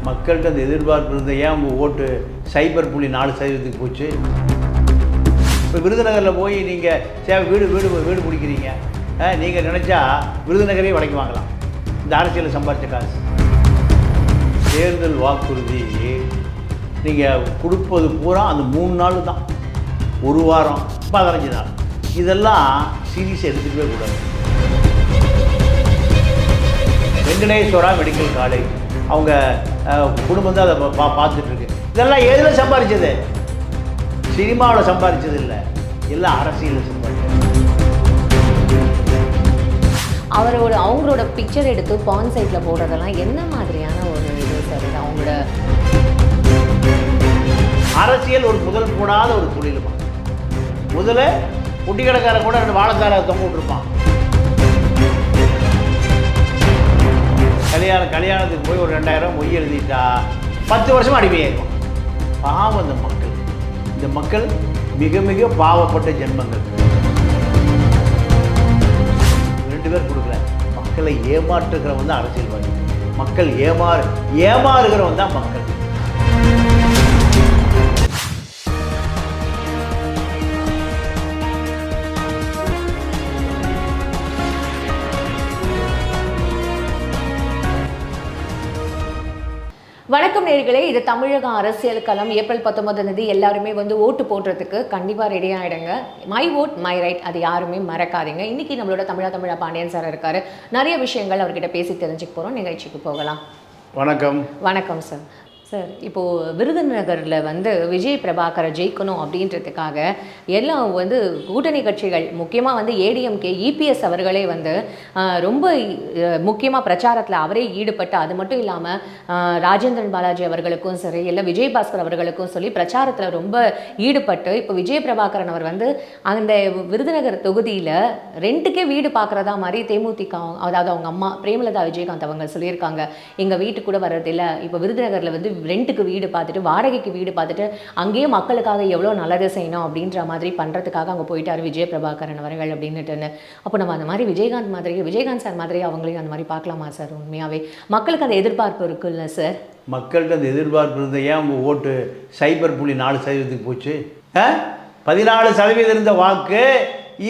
மக்கள்கிட்ட அந்த எதிர்பார்ப்பு இருந்த ஏன் உங்கள் ஓட்டு 0.4% போச்சு? இப்போ விருதுநகரில் போய் நீங்கள் வீடு பிடிக்கிறீங்க, நீங்கள் நினச்சா விருதுநகரே விலைக்கு வாங்கலாம். இந்த அரசியலில் சம்பாதிச்ச காசு. தேர்தல் வாக்குறுதி நீங்கள் கொடுப்பது பூரா அந்த 3 நாள் தான், 1 வாரம், 15 நாள். இதெல்லாம் சீரியஸ் எடுத்துக்கவே கூடாது. வெங்கடேஸ்வரா மெடிக்கல் காலேஜ் அவங்க குடும்பம் தான் அதை பார்த்துட்ருக்கு. இதெல்லாம் எதில் சம்பாதிச்சது? சினிமாவில் சம்பாதிச்சது இல்லை, எல்லாம் அரசியலில் சம்பாதிச்சது. அவங்களோட பிக்சர் எடுத்து பான் சைட்டில் போடுறதெல்லாம் என்ன மாதிரியான ஒரு இது சார்? இது அவங்களோட அரசியல் ஒரு முதல் போடாத ஒரு தொழிலுமா. முதல்ல குட்டி கடைக்காரன் கூட 2 வாழைத்தார தொங்க விட்டுருப்பான். கல்யாணத்துக்கு போய் ஒரு 2000 மொய் எழுதிட்டா 10 வருஷம் அடிமையாயிருக்கும். பாவம் இந்த மக்கள் மிக மிக பாவப்பட்ட ஜென்மங்கள். 2 பேர் கொடுக்கல. மக்களை ஏமாற்றுகிறவன் தான் அரசியல்வாதி. மக்கள் ஏமாறுகிறவன் தான் மக்கள். வணக்கம் நேயர்களே, இது தமிழக அரசியல் களம். ஏப்ரல் 19 எல்லாருமே ஓட்டு போடுறதுக்கு கண்டிப்பாக ரெடி ஆகிடுங்க. மை ஓட் மை ரைட், அது யாருமே மறக்காதீங்க. இன்றைக்கி நம்மளோட தமிழா பாண்டியன் சார் இருக்கார். நிறைய விஷயங்கள் அவர்கிட்ட பேசி தெரிஞ்சுக்க போகிறோம். நிகழ்ச்சிக்கு போகலாம். வணக்கம் சார். சார், இப்போது விருதுநகரில் விஜய் பிரபாகரை ஜெயிக்கணும் அப்படின்றதுக்காக எல்லாம் கூட்டணி கட்சிகள், முக்கியமாக ஏடிஎம்கே இபிஎஸ் அவர்களே ரொம்ப முக்கியமாக பிரச்சாரத்தில் அவரே ஈடுபட்டு, அது மட்டும் இல்லாமல் ராஜேந்திரன் பாலாஜி அவர்களுக்கும் சரி, இல்லை விஜயபாஸ்கர் அவர்களுக்கும் சொல்லி பிரச்சாரத்தில் ரொம்ப ஈடுபட்டு, இப்போ விஜய் பிரபாகரன் அவர் அந்த விருதுநகர் தொகுதியில் ரெண்டுக்கே வீடு பார்க்குறதா மாதிரி தேமுதிக, அதாவது அவங்க அம்மா பிரேமலதா விஜயகாந்த் அவங்க சொல்லியிருக்காங்க. எங்கள் வீட்டுக்கு கூட வர்றதில்லை, இப்போ விருதுநகரில் ரெண்டுக்கு வீடு பார்த்துட்டு, வாடகைக்கு வீடு பார்த்துட்டு, அங்கேயே மக்களுக்காக எவ்வளோ நல்லது செய்யணும் அப்படின்ற மாதிரி பண்ணுறதுக்காக அங்கே போயிட்டார் விஜய் பிரபாகரன் அவர்கள் அப்படின்னுட்டுன்னு. அப்போ நம்ம அந்த மாதிரி விஜயகாந்த் சார் மாதிரி அவங்களையும் அந்த மாதிரி பார்க்கலாமா சார்? உண்மையாகவே மக்களுக்கு அந்த எதிர்பார்ப்பு இருக்குல்ல சார்? மக்கள்கிட்ட அந்த எதிர்பார்ப்பு இருந்த ஏன் உங்கள் ஓட்டு 0.4% போச்சு? 14% இருந்த வாக்கு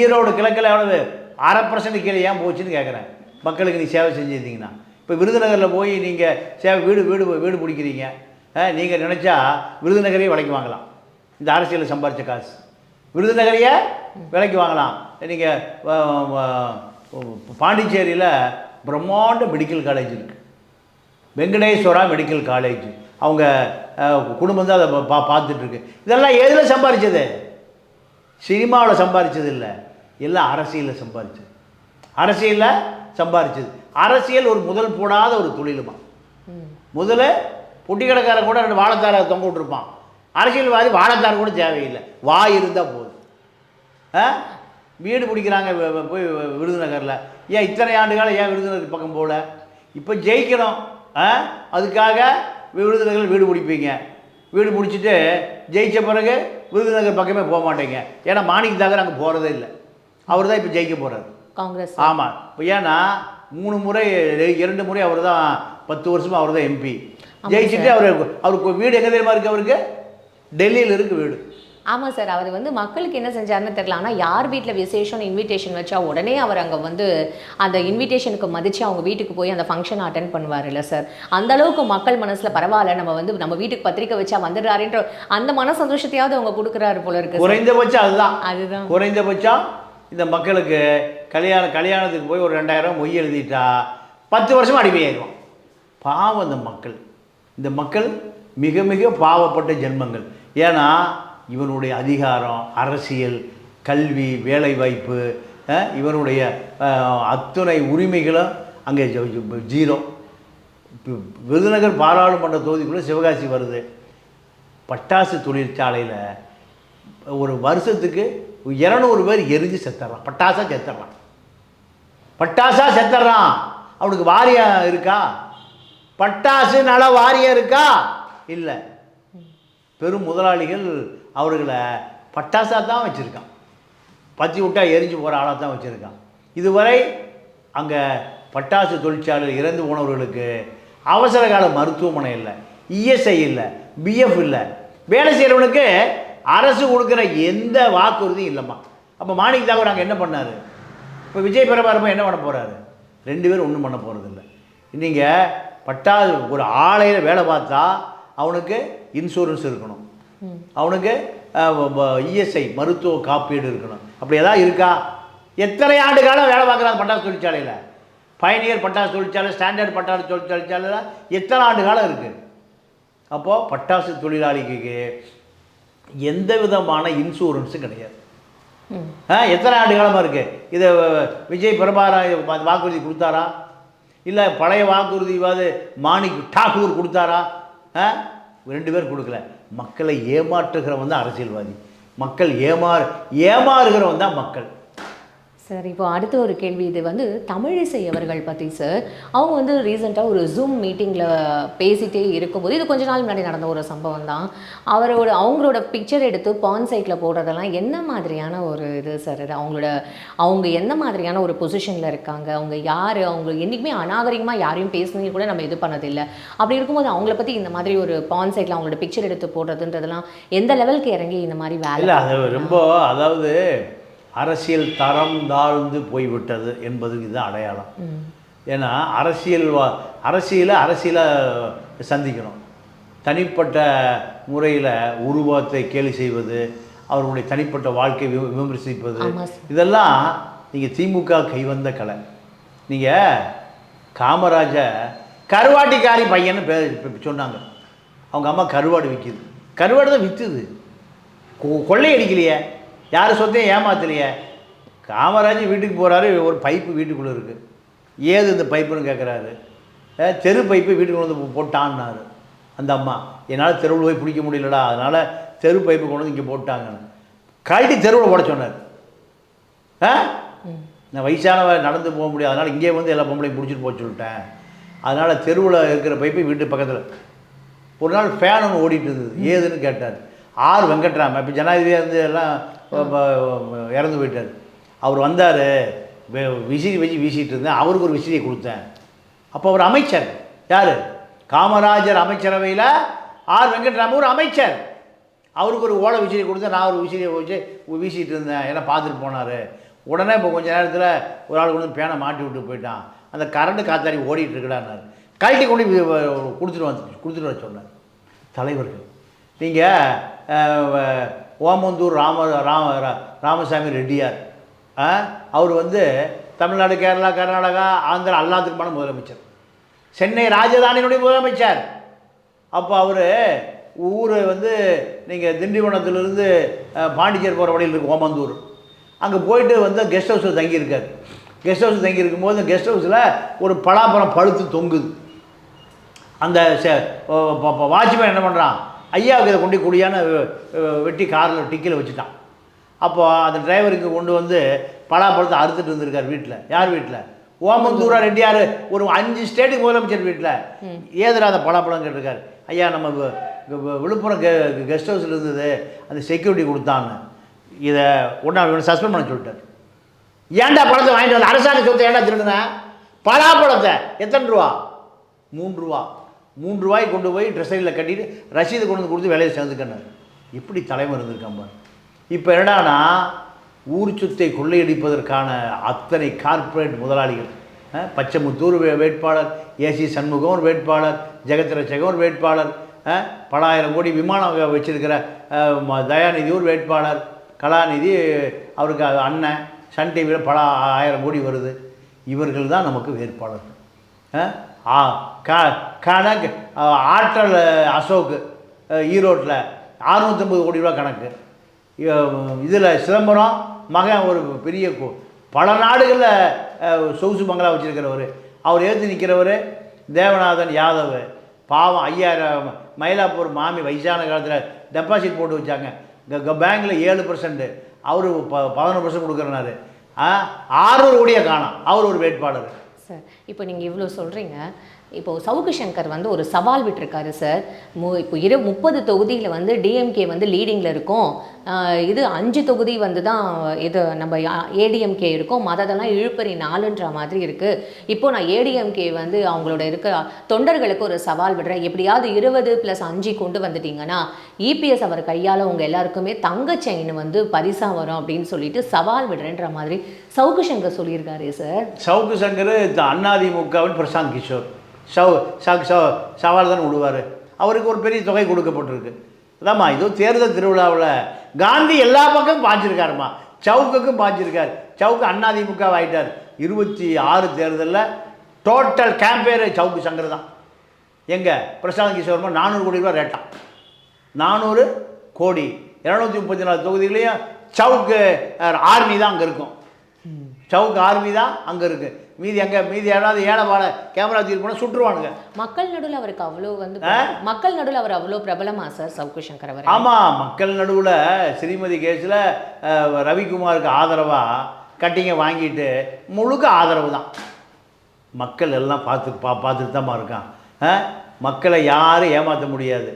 ஈரோடு கிழக்கில் எவ்வளவு 1/2% கீழே ஏன் போச்சுன்னு கேட்குறேன். மக்களுக்கு நீ சேவை செஞ்சுருந்தீங்கன்னா. இப்போ விருதுநகரில் போய் நீங்கள் வீடு பிடிக்கிறீங்க, நீங்கள் நினச்சா விருதுநகரையே விலைக்கு வாங்கலாம். இந்த அரசியலில் சம்பாதிச்ச காசு. விருதுநகரையே விலைக்கு வாங்கலாம். நீங்கள் பாண்டிச்சேரியில் பிரம்மாண்ட மெடிக்கல் காலேஜ் இருக்குது, வெங்கடேஸ்வரா மெடிக்கல் காலேஜ். அவங்க குடும்பம் தான் அதை பார்த்துட்ருக்கு. இதெல்லாம் எதில் சம்பாதிச்சது? சினிமாவில் சம்பாதிச்சது இல்லை, எல்லாம் அரசியலில் சம்பாதிச்சது. அரசியல் ஒரு முதல் போடாத ஒரு தொழிலுமா. முதல்ல பொட்டி கடைக்காரன் கூட 2 வாழைத்தார தொங்க விட்டுருப்பான். அரசியல்வாதி வாழைத்தார கூட தேவையில்லை, வாய் இருந்தால் போதும். வீடு பிடிக்கிறாங்க போய் விருதுநகரில். ஏன் இத்தனை ஆண்டுகாலம் ஏன் விருதுநகர் பக்கம் போகல? இப்போ ஜெயிக்கணும், அதுக்காக விருதுநகரில் வீடு பிடிப்பீங்க. வீடு பிடிச்சிட்டு ஜெயித்த பிறகு விருதுநகர் பக்கமே போக மாட்டேங்க. ஏன்னா மாணிக்க தாகர் அங்கே போகிறதே இல்லை. அவர் தான் இப்போ ஜெயிக்க போகிறார், காங்கிரஸ். ஆமாம். இப்போ ஏன்னா 2 முறை அவர் தான் 10 வருஷமாக அவர் தான் எம்பி. ஜெயிச்சுட்டு அவருக்கு வீடு எங்கே தெரியுமா இருக்குது? அவருக்கு டெல்லியில் இருக்குது வீடு. ஆமாம் சார். அவர் மக்களுக்கு என்ன செஞ்சாருன்னு தெரியல. ஆனால் யார் வீட்டில் விசேஷம் இன்விடேஷன் வச்சா உடனே அவர் அங்கே அந்த இன்விடேஷனுக்கு மதித்து அவங்க வீட்டுக்கு போய் அந்த ஃபங்க்ஷன் அட்டென்ட் பண்ணுவார் இல்லை சார்? அந்த அளவுக்கு மக்கள் மனசில் பரவாயில்ல, நம்ம வீட்டுக்கு பத்திரிக்கை வச்சா வந்துடுறாருன்ற அந்த மன சந்தோஷத்தையாவது அவங்க கொடுக்குறாரு போல இருக்கு. குறைந்தபட்சம் அதுதான் குறைந்தபட்சம். இந்த மக்களுக்கு கல்யாணத்துக்கு போய் ஒரு 2000 மொய் எழுதிட்டா 10 வருஷம் அடிமையாயிருவான். பாவம் இந்த மக்கள் மிக மிக பாவப்பட்ட ஜென்மங்கள். ஏன்னா இவனுடைய அதிகாரம், அரசியல், கல்வி, வேலைவாய்ப்பு, இவனுடைய அத்துணை உரிமைகளும் அங்கே 0. விருதுநகர் பாராளுமன்ற தொகுதிக்குள்ளே சிவகாசி வருது. பட்டாசு தொழிற்சாலையில் ஒரு வருஷத்துக்கு 200 பேர் எரிஞ்சு செத்துறான். பட்டாசா செத்துறான். அவனுக்கு வாரியம் இருக்கா? பட்டாசு நல வாரியம் இருக்கா? இல்லை. பெரும் முதலாளிகள் அவர்களை பட்டாசாக தான் வச்சுருக்கான். பற்றி விட்டால் எரிஞ்சு போகிற ஆளாக தான் வச்சுருக்கான். இதுவரை அங்கே பட்டாசு தொழிற்சாலையில் இறந்து போனவர்களுக்கு அவசர கால மருத்துவமனை இல்லை, இஎஸ்ஐ இல்லை, பிஎஃப் இல்லை. வேலை செய்கிறவனுக்கு அரசு கொடுக்குற எந்த வாக்குறுதியும் இல்லைம்மா. அப்போ மாணிக் தாகூர் அங்கே என்ன பண்ணார்? இப்போ விஜய் பிரபாகரமா என்ன பண்ண போகிறாரு? 2 பேரும் ஒன்றும் பண்ண போகிறதில்ல. நீங்கள் ஒரு ஆலையில் வேலை பார்த்தா அவனுக்கு இன்சூரன்ஸ் இருக்கணும், அவனுக்கு இஎஸ்ஐ மருத்துவ காப்பீடு இருக்கணும். அப்படி எதாவது இருக்கா? எத்தனை ஆண்டு காலம் வேலை பார்க்குறாங்க பட்டாசு தொழிற்சாலையில்? பயணியர் பட்டாசு தொழிற்சாலை, ஸ்டாண்டர்ட் பட்டாசு தொழிற்சாலையில் எத்தனை ஆண்டு காலம் இருக்குது? அப்போது பட்டாசு தொழிலாளிக்கு எந்த விதமான இன்சூரன்ஸும் கிடையாது. எத்தனை ஆண்டு காலமாக இருக்குது? இதை விஜய் பிரபாகரன் வாக்குறுதி கொடுத்தாரா? இல்லை பழைய வாக்குறுதிவாது மாணிக் தாகூர் கொடுத்தாரா? 2 பேர் கொடுக்கல. மக்களை ஏமாற்றுகிறவன் தான் அரசியல்வாதி, மக்கள் ஏமாறுகிறவன் தான் மக்கள். சார், இப்போ அடுத்த ஒரு கேள்வி. இது வந்து தமிழிசை அவர்கள் பற்றி சார். அவங்க வந்து ரீசெண்டாக ஒரு ஜூம் மீட்டிங்கில் பேசிகிட்டே இருக்கும்போது, இது கொஞ்ச நாள் முன்னாடி நடந்த ஒரு சம்பவம் தான், அவங்களோட பிக்சர் எடுத்து பான் சைட்டில் போடுறதெல்லாம் என்ன மாதிரியான ஒரு இது சார்? இது அவங்க எந்த மாதிரியான ஒரு பொசிஷனில் இருக்காங்க? அவங்க யார்? அவங்க என்றைக்குமே அநாகரிகமாக யாரையும் பேசுனது கூட நம்ம இது பண்ணதில்லை. அப்படி இருக்கும்போது அவங்கள பற்றி இந்த மாதிரி ஒரு பான் சைட்டில் அவங்களோட பிக்சர் எடுத்து போடுறதுன்றதெல்லாம் எந்த லெவலுக்கு இறங்கி இந்த மாதிரி வேலை? இல்லை, அது ரொம்ப, அதாவது அரசியல் தரம் தாழ்ந்து போய்விட்டது என்பது இதுதான் அடையாளம். ஏன்னா அரசியலை சந்திக்கணும். தனிப்பட்ட முறையில் உருவத்தை கேலி செய்வது, அவர்களுடைய தனிப்பட்ட வாழ்க்கை விமர்சிப்பது, இதெல்லாம் நீங்கள் திமுக கைவந்த கலை. நீங்கள் காமராஜர் கருவாட்டிக்காரி பையன்னு பேர் சொன்னாங்க. அவங்க அம்மா கருவாடு விற்கிது, கருவாடு தான் விற்றுது, கொள்ளையடிக்கலையே, யார் சொத்தையும் ஏமாத்தலையே. காமராஜ் வீட்டுக்கு போகிறாரு, ஒரு பைப்பு வீட்டுக்குள்ளே இருக்குது. ஏது இந்த பைப்புன்னு கேட்குறாரு. தெரு பைப்பு வீட்டுக்கு கொண்டு வந்து போட்டான்னாரு அந்த அம்மா. என்னால் தெருவில் போய் பிடிக்க முடியலடா, அதனால் தெரு பைப்பு கொண்டு வந்து இங்கே போட்டாங்கன்னு கழட்டி தெருவில் போட சொன்னார். நான் வயசானவ நடந்து போக முடியாது, அதனால் இங்கே வந்து எல்லா பொம்பளையும் பிடிச்சிட்டு போக சொல்லிட்டேன். அதனால் தெருவில் இருக்கிற பைப்பு வீட்டு பக்கத்தில். ஒரு நாள் ஃபேன் ஒன்று ஓடிட்டு இருந்தது, ஏதுன்னு கேட்டார். ஆர் வெங்கட்ராமன், இப்போ ஜனாதிபதியாக இருந்து எல்லாம் இறந்து போயிட்டார். அவர் வந்தார், விசிறி வச்சு வீசிகிட்டு இருந்தேன், அவருக்கு ஒரு விசிறியை கொடுத்தேன். அப்போ அவர் அமைச்சர். யார்? காமராஜர் அமைச்சரவையில் ஆர் வெங்கட்ராமன் ஒரு அமைச்சர். அவருக்கு ஒரு ஓலை விசிறியை கொடுத்தேன், நான் ஒரு விசிறியை வச்சு வீசிகிட்டு இருந்தேன், ஏன்னா பார்த்துட்டு போனார். உடனே இப்போ கொஞ்சம் நேரத்தில் ஒரு ஆள் கொண்டு பேனை மாட்டி விட்டு போயிட்டான். அந்த கரண்ட் காத்தாடி ஓடிட்டு இருக்கடான்னாரு. கழட்டி கொண்டு கொடுத்துட்டு வர சொன்னார். தலைவர்கள் நீங்கள் ஓமந்தூர் ராமசாமி ரெட்டியார், அவர் வந்து தமிழ்நாடு, கேரளா, கர்நாடகா, ஆந்திரா எல்லாத்துக்குமான முதலமைச்சர். சென்னை ராஜதானியினுடைய முதலமைச்சர். அப்போ அவர் ஊர் வந்து நீங்கள் திண்டிவனத்திலிருந்து பாண்டிச்சேரி போகிற வழியில் இருக்குது ஓமந்தூர். அங்கே போயிட்டு வந்து கெஸ்ட் ஹவுஸில் தங்கியிருக்கார். கெஸ்ட் ஹவுஸில் தங்கியிருக்கும்போது கெஸ்ட் ஹவுஸில் ஒரு பலாப்பழம் பழுத்து தொங்குது. அந்த வாட்ச்மேன் என்ன பண்ணுறான், ஐயாவுக்கு இதை கொண்டு குடியான வெட்டி காரில் டிக்கியில் வச்சுட்டான். அப்போது அந்த டிரைவருக்கு கொண்டு வந்து பலாப்பழத்தை அறுத்துட்டு இருந்திருக்கார் வீட்டில். யார் வீட்டில்? ஓமந்தூரா ரெட்டியார் ஒரு 5 ஸ்டேட்டுக்கு முதலமைச்சர் வீட்டில். ஏதுடா அந்த பலாப்பழம் கேட்டிருக்காரு. ஐயா, நம்ம விழுப்புரம் கெஸ்ட் ஹவுஸில் இருந்தது, அந்த செக்யூரிட்டி கொடுத்தான்னு. இதை உடனே சஸ்பெண்ட் பண்ண சொல்லிட்டார். ஏன்டா பழத்தை வாங்கிட்டு வந்து அரசாங்க சொத்தை ஏன்டா திருடுனேன்? பலாப்பழத்தை எத்தனை ரூபா? 3 ரூபா. 3 ரூபாய்க்கு கொண்டு போய் ட்ரெஸ்ஸரியில் கட்டிட்டு ரசீது கொண்டு வந்து கொடுத்து வேலையை சேர்ந்துக்கணும். இப்படி தலைமை இருந்திருக்காம்பா. இப்போ என்னடானா ஊர் சொத்தை கொள்ளையடிப்பதற்கான அத்தனை கார்ப்பரேட் முதலாளிகள், பச்சைமுத்தூர் வேட்பாளர், ஏசி சண்முகம் ஒரு வேட்பாளர், ஜெகத்ரட்சகம் ஒரு வேட்பாளர், பல ஆயிரம் கோடி விமானம் வச்சிருக்கிற தயாநிதி ஒரு வேட்பாளர், கலாநிதி அவருக்கு அண்ணன், சன் டிவியில் பல 1000 கோடி வருது. இவர்கள் தான் நமக்கு வேட்பாளர்கள். கணக்கு ஆற்றல் அசோக் ஈரோட்டில் 650 கோடி ரூபா கணக்கு. இதில் சிதம்பரம் மகன் ஒரு பெரிய பல நாடுகளில் சொகுசு பங்களா வச்சுருக்கிறவர். அவர் எழுத்து நிற்கிறவர் தேவநாதன் யாதவ். பாவம் 5000 மயிலாப்பூர் மாமி வயசான காலத்தில் டெபாசிட் போட்டு வச்சாங்க பேங்க்கில் 7%, அவர் 11% கொடுக்குறனாரு. 600 கோடியை காணோம். அவர் ஒரு வேட்பாளர். சார், இப்போ நீங்கள் இவ்வளோ சொல்கிறீங்க, இப்போது சவுக்கு சங்கர் வந்து ஒரு சவால் விட்டுருக்காரு சார். இப்போ 30 தொகுதியில் வந்து டிஎம்கே வந்து லீடிங்கில் இருக்கும், இது 5 தொகுதி வந்து தான் இது நம்ம ஏடிஎம்கே இருக்கும், மற்றதெல்லாம் இழுப்பறி 4ன்ற மாதிரி இருக்குது. இப்போது நான் ஏடிஎம்கே வந்து அவங்களோட இருக்க தொண்டர்களுக்கு ஒரு சவால் விடுறேன், எப்படியாவது 20+5 கொண்டு வந்துட்டீங்கன்னா இபிஎஸ் அவர் கையால் உங்கள் எல்லாருக்குமே தங்க செயின் வந்து பரிசாக வரும் அப்படின்னு சொல்லிட்டு சவால் விடுறேன்ற மாதிரி சவுக்கு சங்கர் சொல்லியிருக்காரு சார். சவுக்கு சங்கர் அதிமுகவின் பிரசாந்த் கிஷோர் சவால் தான் விடுவார். அவருக்கு ஒரு பெரிய தொகை கொடுக்கப்பட்டிருக்கு. அதாம்மா இது தேர்தல் திருவிழாவில் காந்தி எல்லா பக்கம் பாய்ச்சிருக்காருமா, சவுக்குக்கும் பாய்ச்சிருக்காரு. சவுக்கு அதிமுக ஆகிட்டார். 26 தேர்தலில் டோட்டல் கேம்பேர் சவுக்கு சங்கர் தான். எங்கே பிரசாந்த் கிஷோர்மா 400 கோடி ரூபா ரேட்டான். 400 கோடி 234 தொகுதிகளையும் சவுக்கு ஆர்மி தான் அங்கே இருக்கும். சவுக்கு ஆர்மி தான் அங்கே இருக்குது. மீதி யாராவது ஏழைவாழ கேமரா தூக்கி போனால் சுட்டுருவானுங்க. மக்கள் நடுவில் அவருக்கு அவ்வளோ வந்து மக்கள் நடுவில் அவர் அவ்வளோ பிரபலமா சார் சவுக்கு சங்கர் அவர்? ஆமாம், மக்கள் நடுவில் ஸ்ரீமதி கேஸில் ரவிக்குமாருக்கு ஆதரவாக கட்டிங்க வாங்கிட்டு முழுக்க ஆதரவு தான். மக்கள் எல்லாம் பார்த்துட்டு தான் இருக்கான். மக்களை யாரும் ஏமாற்ற முடியாது.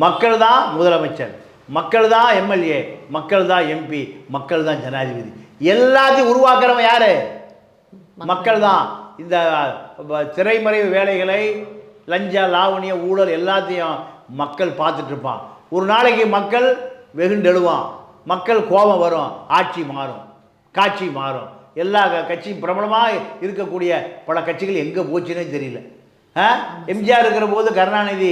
மக்கள் தான் முதலமைச்சர், மக்கள் தான் எம்எல்ஏ, மக்கள் தான் எம்பி, மக்கள் தான் ஜனாதிபதி. எல்லாத்தையும் உருவாக்குறவன் யார்? மக்கள் தான். இந்த திரைமறைவு வேலைகளை, லஞ்ச லாவணிய ஊழல் எல்லாத்தையும் மக்கள் பார்த்துட்டு இருப்பான். ஒரு நாளைக்கு மக்கள் வெகுண்டெழுவான், மக்கள் கோபம் வரும், ஆட்சி மாறும், காட்சி மாறும். எல்லா கட்சியும் பிரபலமாக இருக்கக்கூடிய பல கட்சிகள் எங்கே போச்சுன்னே தெரியல. எம்ஜிஆர் இருக்கிற போது கருணாநிதி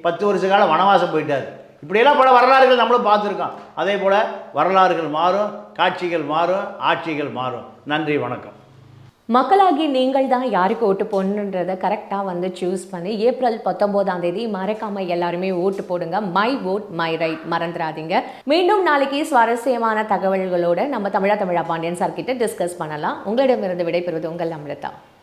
10 வருஷ காலம் வனவாசம் போயிட்டார். இப்படியெல்லாம் பல வரலாறுகள் நம்மளும் பார்த்துருக்கோம். அதே போல் வரலாறுகள் மாறும், காட்சிகள் மாறும், ஆட்சிகள் மாறும். நன்றி, வணக்கம். மக்களாகி நீங்கள் தான் யாருக்கு ஓட்டு போடணுன்றதை கரெக்டாக வந்து சூஸ் பண்ணி ஏப்ரல் 19ஆம் தேதி மறக்காமல் எல்லாருமே ஓட்டு போடுங்க. மை ஓட் மை ரைட் மறந்துடாதீங்க. மீண்டும் நாளைக்கு சுவாரஸ்யமான தகவல்களோடு நம்ம தமிழா பாண்டியன் சார் கிட்ட டிஸ்கஸ் பண்ணலாம். உங்களிடமிருந்து விடைபெறுவது உங்கள் அமிர்தா.